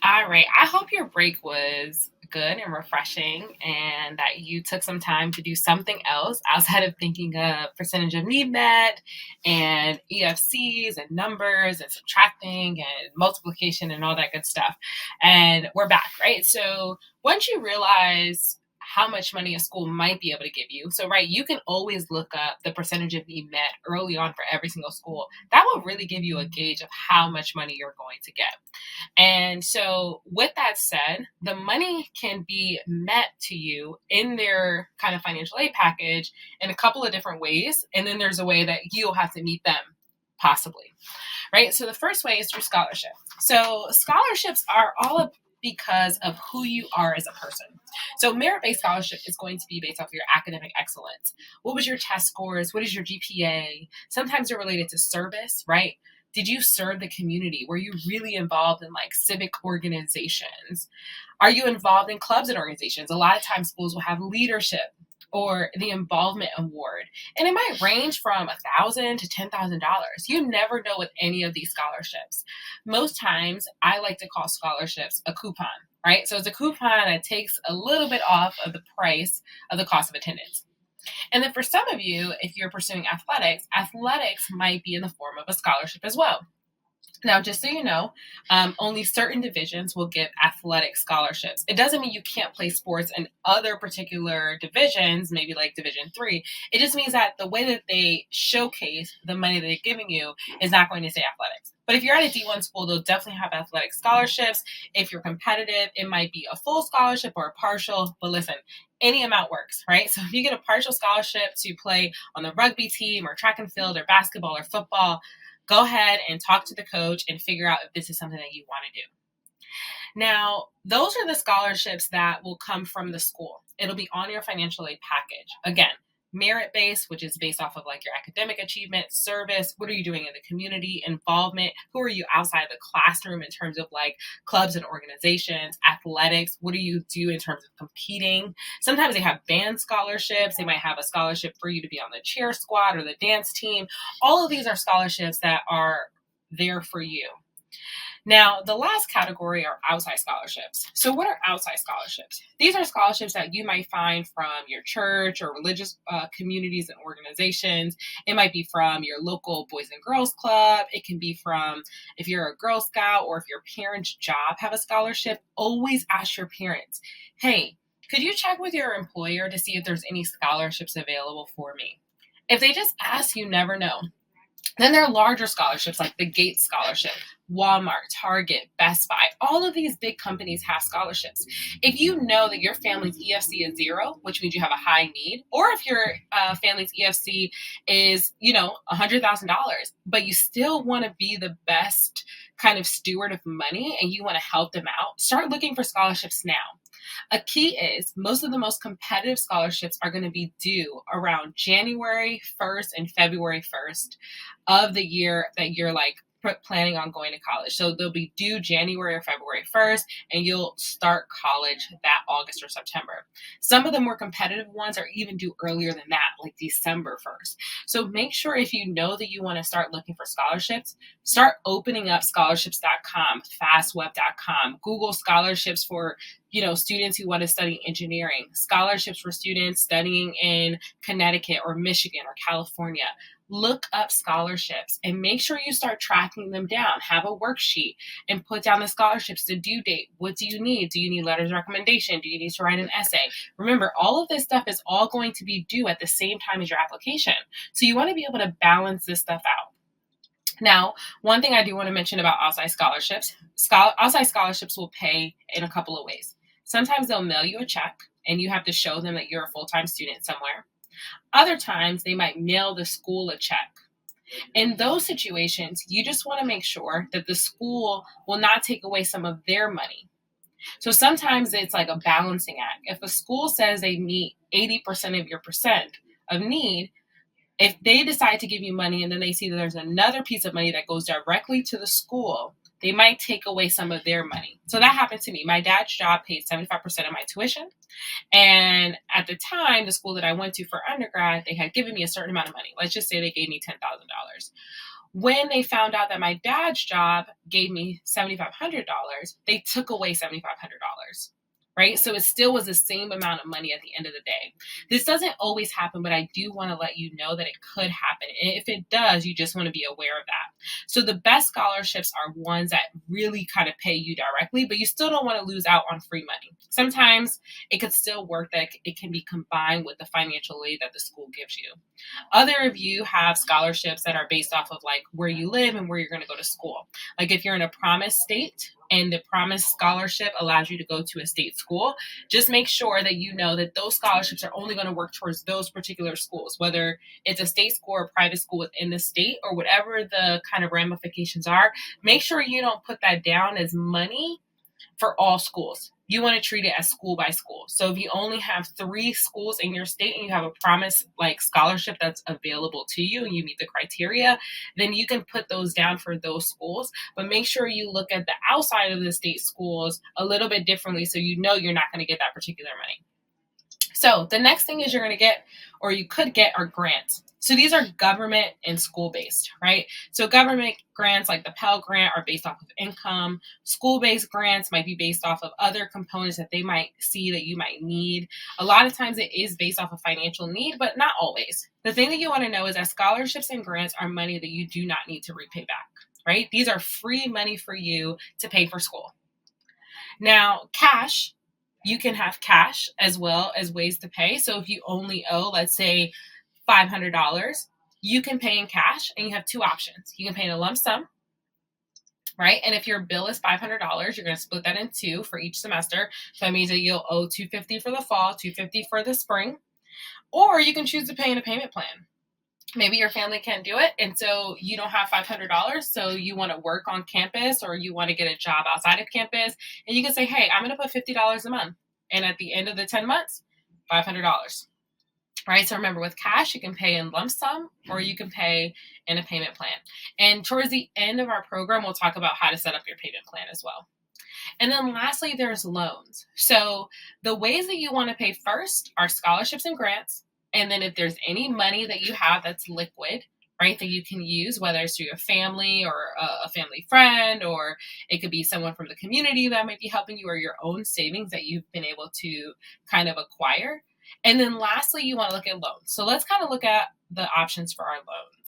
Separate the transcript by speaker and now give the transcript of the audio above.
Speaker 1: All right. I hope your break was good and refreshing and that you took some time to do something else outside of thinking of percentage of need met and EFCs and numbers and subtracting and multiplication and all that good stuff. And we're back, right? So once you realize how much money a school might be able to give you. So, right, you can always look up the percentage of need met early on for every single school. That will really give you a gauge of how much money you're going to get. And so, with that said, the money can be met to you in their kind of financial aid package in a couple of different ways. And then there's a way that you'll have to meet them, possibly, right? So, the first way is through scholarship. So, scholarships are all because of who you are as a person. So, merit based scholarship is going to be based off of your academic excellence. What was your test scores? What is your GPA? Sometimes they're related to service, right? Did you serve the community? Were you really involved in like civic organizations? Are you involved in clubs and organizations? A lot of times schools will have leadership or the involvement award. And it might range from $1,000 to $10,000. You never know with any of these scholarships. Most times I like to call scholarships a coupon, right? So it's a coupon that takes a little bit off of the price of the cost of attendance. And then for some of you, if you're pursuing athletics, athletics might be in the form of a scholarship as well. Now, just so you know, only certain divisions will give athletic scholarships. It doesn't mean you can't play sports in other particular divisions, maybe like Division Three. It just means that the way that they showcase the money that they're giving you is not going to say athletics. But if you're at a D1 school, they'll definitely have athletic scholarships. If you're competitive, it might be a full scholarship or a partial. But listen, any amount works, right? So if you get a partial scholarship to play on the rugby team or track and field or basketball or football, go ahead and talk to the coach and figure out if this is something that you want to do. Now, those are the scholarships that will come from the school. It'll be on your financial aid package. Again, merit based, which is based off of like your academic achievement, service, what are you doing in the community, involvement, who are you outside the classroom in terms of like clubs and organizations, athletics, what do you do in terms of competing. Sometimes they have band scholarships, they might have a scholarship for you to be on the cheer squad or the dance team. All of these are scholarships that are there for you. Now, the last category are outside scholarships. So, what are outside scholarships? These are scholarships that you might find from your church or religious communities and organizations. It might be from your local Boys and Girls Club. It can be from if you're a Girl Scout or if your parents' job have a scholarship. Always ask your parents, hey, could you check with your employer to see if there's any scholarships available for me? If they just ask, you never know. Then there are larger scholarships like the Gates Scholarship, Walmart, Target, Best Buy. All of these big companies have scholarships. If you know that your family's EFC is zero, which means you have a high need, or if your family's EFC is, $100,000, but you still want to be the best kind of steward of money and you want to help them out, start looking for scholarships now. A key is most of the most competitive scholarships are going to be due around January 1st and February 1st of the year that you're like planning on going to college. So they'll be due January or February 1st, and you'll start college that August or September. Some of the more competitive ones are even due earlier than that, like December 1st. So make sure if you know that you want to start looking for scholarships, start opening up scholarships.com, fastweb.com, Google scholarships for students who want to study engineering, scholarships for students studying in Connecticut or Michigan or California. Look up scholarships and make sure you start tracking them down. Have a worksheet and put down the scholarships, the due date. What do you need? Do you need letters of recommendation? Do you need to write an essay? Remember, all of this stuff is all going to be due at the same time as your application. So you want to be able to balance this stuff out. Now, one thing I do want to mention about outside scholarships, outside scholarships will pay in a couple of ways. Sometimes they'll mail you a check and you have to show them that you're a full-time student somewhere. Other times they might mail the school a check. In those situations, you just want to make sure that the school will not take away some of their money. So sometimes it's like a balancing act. If a school says they meet 80% of your percent of need, if they decide to give you money and then they see that there's another piece of money that goes directly to the school, they might take away some of their money. So that happened to me. My dad's job paid 75% of my tuition. And at the time, the school that I went to for undergrad, they had given me a certain amount of money. Let's just say they gave me $10,000. When they found out that my dad's job gave me $7,500, they took away $7,500. Right? So it still was the same amount of money at the end of the day. This doesn't always happen, but I do want to let you know that it could happen. And if it does, you just want to be aware of that. So the best scholarships are ones that really kind of pay you directly, but you still don't want to lose out on free money. Sometimes it could still work that it can be combined with the financial aid that the school gives you. Other of you have scholarships that are based off of like where you live and where you're going to go to school. Like if you're in a promise state and the promise scholarship allows you to go to a state school, just make sure that you know that those scholarships are only going to work towards those particular schools, whether it's a state school or a private school within the state or whatever the kind of ramifications are. Make sure you don't put that down as money for all schools. You want to treat it as school by school. So if you only have 3 schools in your state and you have a promise like scholarship that's available to you and you meet the criteria, then you can put those down for those schools. But make sure you look at the outside of the state schools a little bit differently so you know you're not going to get that particular money. So the next thing is you're going to get, or you could get, are grants. So these are government and school-based, right? So government grants like the Pell Grant are based off of income. School-based grants might be based off of other components that they might see that you might need. A lot of times it is based off of financial need, but not always. The thing that you want to know is that scholarships and grants are money that you do not need to repay back, right? These are free money for you to pay for school. Now, cash, you can have cash as well as ways to pay. So if you only owe, let's say, $500, you can pay in cash and you have 2 options. You can pay in a lump sum, right? And if your bill is $500, you're going to split that in 2 for each semester. So that means that you'll owe $250 for the fall, $250 for the spring, or you can choose to pay in a payment plan. Maybe your family can't do it, and so you don't have $500, so you want to work on campus or you want to get a job outside of campus, and you can say, hey, I'm going to put $50 a month, and at the end of the 10 months, $500. Right? So remember, with cash, you can pay in lump sum or you can pay in a payment plan. And towards the end of our program, we'll talk about how to set up your payment plan as well. And then lastly, there's loans. So the ways that you want to pay first are scholarships and grants. And then if there's any money that you have that's liquid, right, that you can use, whether it's through your family or a family friend, or it could be someone from the community that might be helping you, or your own savings that you've been able to kind of acquire. And then lastly, you want to look at loans. So let's kind of look at the options for our loans.